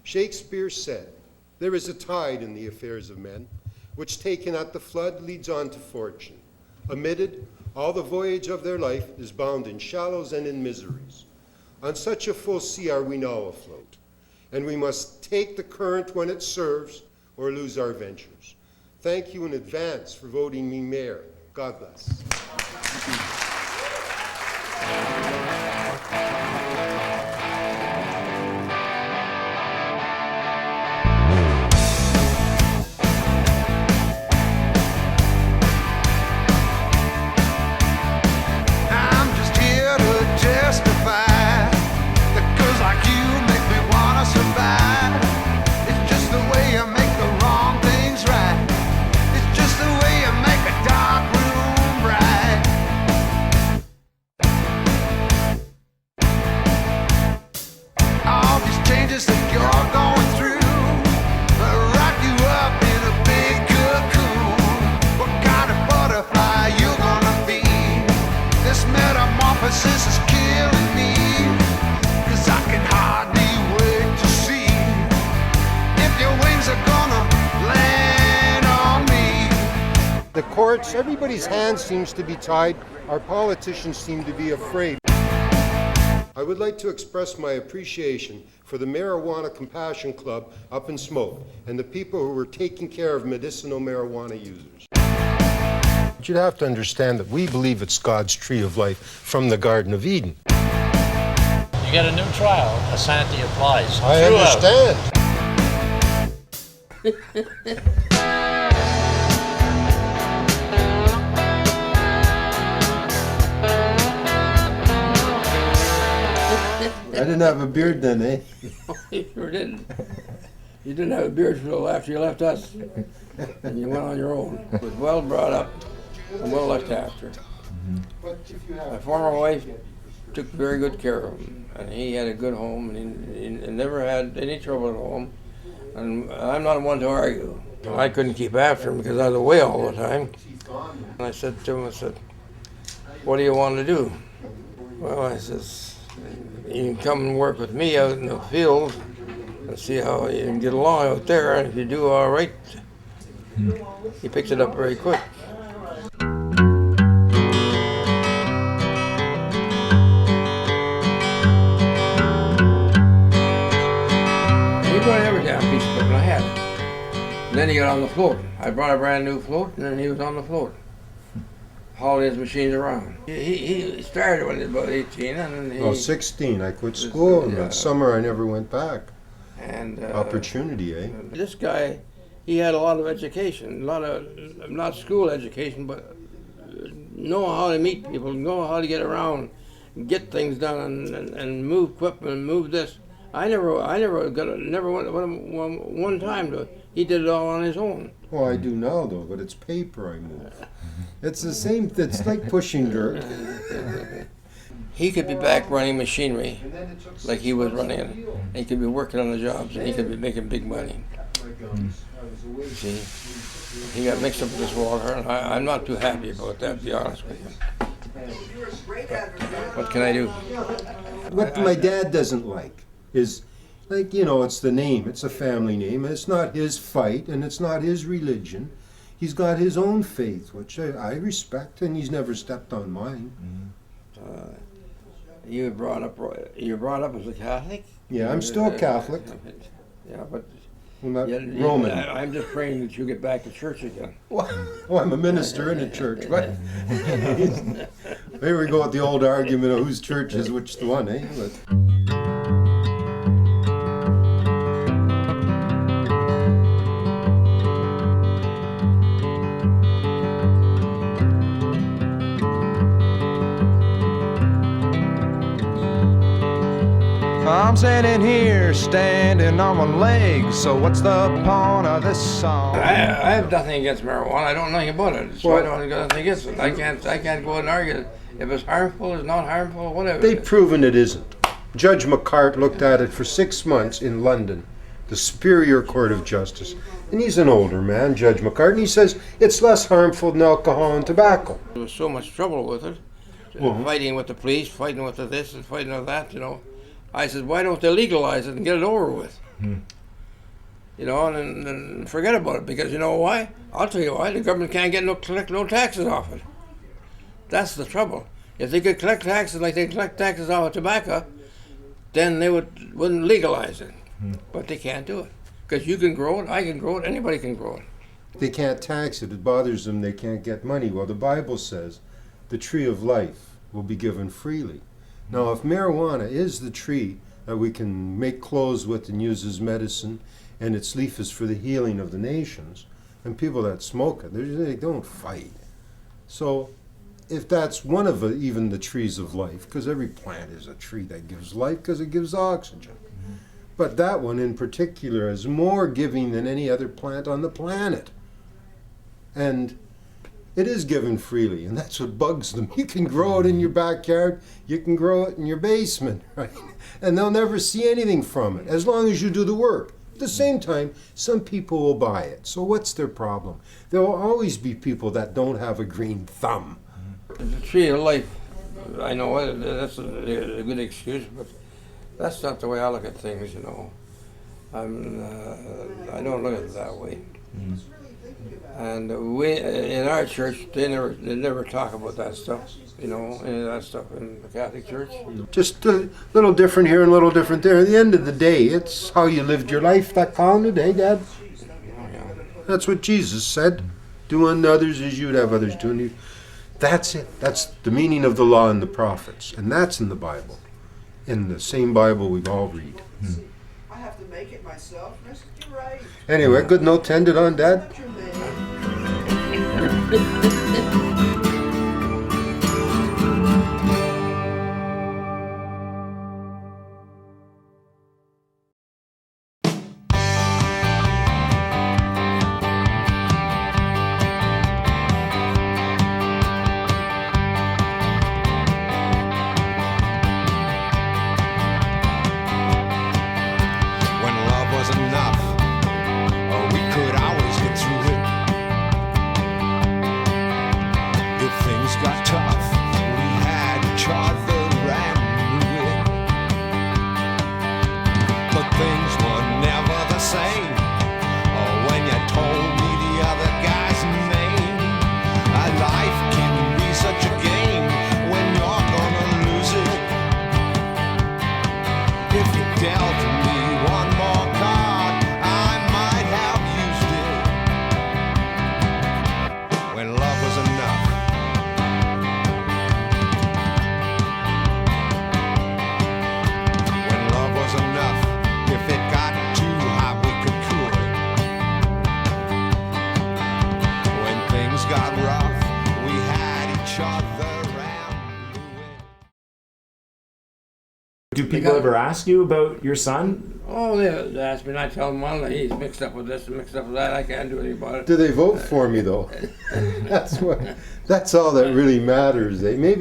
Shakespeare said, "There is a tide in the affairs of men, which taken at the flood leads on to fortune. Omitted, all the voyage of their life is bound in shallows and in miseries. On such a full sea are we now afloat, and we must take the current when it serves or lose our ventures." Thank you in advance for voting me mayor. God bless. This is killing me, 'cause I can hardly wait to see if your wings are gonna land on me. The courts, everybody's hands seems to be tied. Our politicians seem to be afraid. I would like to express my appreciation for the Marijuana Compassion Club up in Smoke and the people who were taking care of medicinal marijuana users. But you'd have to understand that we believe it's God's tree of life from the Garden of Eden. You get a new trial, Asante applies. I understand. I didn't have a beard then, eh? You sure didn't. You didn't have a beard until after you left us, and you went on your own. Was well brought up and well looked after. My former wife took very good care of him, and he had a good home, and he never had any trouble at home. And I'm not one to argue. I couldn't keep after him because I was away all the time. And I said to him, I said, "What do you want to do?" Well, I says, "You can come and work with me out in the field and see how you can get along out there, and if you do all right," he picked it up very quick. He brought every damn piece of equipment I had. And then he got on the float. I brought a brand new float, and then he was on the float, hauling his machines around. He started when he was about 18, and then he... 16. I quit school, and that summer I never went back. And Opportunity, eh? This guy, he had a lot of education, a lot of, not school education, but know how to meet people, know how to get around, get things done, and move equipment, move this. I never went one time to. He did it all on his own. Well, I do now, though, but it's paper I move. It's the same, it's like pushing dirt. He could be back running machinery like he was running it. And he could be working on the jobs, and he could be making big money. See, he got mixed up with this water, and I'm not too happy about that, to be honest with you. What can I do? What my dad doesn't like is, like, you know, it's the name, it's a family name, and it's not his fight, and it's not his religion. He's got his own faith, which I respect, and he's never stepped on mine. You were brought up as a Catholic? Yeah, I'm still Catholic. Yeah, but I'm not Roman. I'm just praying that you get back to church again. Well, I'm a minister in a church. But here we go with the old argument of whose church is which the one, eh? But, I'm sitting here standing on my legs, so what's the point of this song? I have nothing against marijuana. I don't know anything about it, so I don't got nothing against it. I can't go and argue if it's harmful, it's not harmful, whatever. they've proven it isn't. Judge McCart looked at it for 6 months in London, the Superior Court of Justice. And he's an older man, Judge McCart, and he says it's less harmful than alcohol and tobacco. There was so much trouble with it, fighting with the police, fighting with the this and fighting with that, you know. I said, why don't they legalize it and get it over with? you know, and forget about it, because you know why? I'll tell you why. The government can't collect no taxes off it. That's the trouble. If they could collect taxes like they collect taxes off of tobacco, then they wouldn't legalize it. But they can't do it. Because you can grow it, I can grow it, anybody can grow it. They can't tax it. It bothers them. They can't get money. Well, the Bible says the tree of life will be given freely. Now, if marijuana is the tree that we can make clothes with and use as medicine, and its leaf is for the healing of the nations, and people that smoke it, they don't fight. So, if that's one of even the trees of life, because every plant is a tree that gives life because it gives oxygen. But that one in particular is more giving than any other plant on the planet. And it is given freely, and that's what bugs them. You can grow it in your backyard, you can grow it in your basement, right? And they'll never see anything from it, as long as you do the work. At the same time, some people will buy it. So what's their problem? There will always be people that don't have a green thumb. The tree of life, I know that's a good excuse, but that's not the way I look at things, you know. I don't look at it that way. And we, in our church, they never talk about that stuff, you know, any of that stuff in the Catholic Church. Just a little different here and a little different there. At the end of the day, it's how you lived your life that counted, eh, Dad? That's what Jesus said. Do unto others as you'd have others do unto you. That's it. That's the meaning of the law and the prophets. And that's in the Bible. In the same Bible we all read. I have to make it myself. You're right. Anyway, good note to end it on, Dad. You're man. When love was enough, we could always get through it. If things got tough, we had each other and knew it. But things were never the same when you told me the other guy's name. Life can be such a game when you're gonna lose it. If you dealt me one more card, I might have used it. When love was enough. When love was enough. If it got too hot, we could cool it. When things got rough, we had each other and knew it. Do people ever ask you about your son? Oh, they ask me, and I tell them, well, he's mixed up with this and mixed up with that. I can't do anything about it. Do they vote for me, though? That's all that really matters. Maybe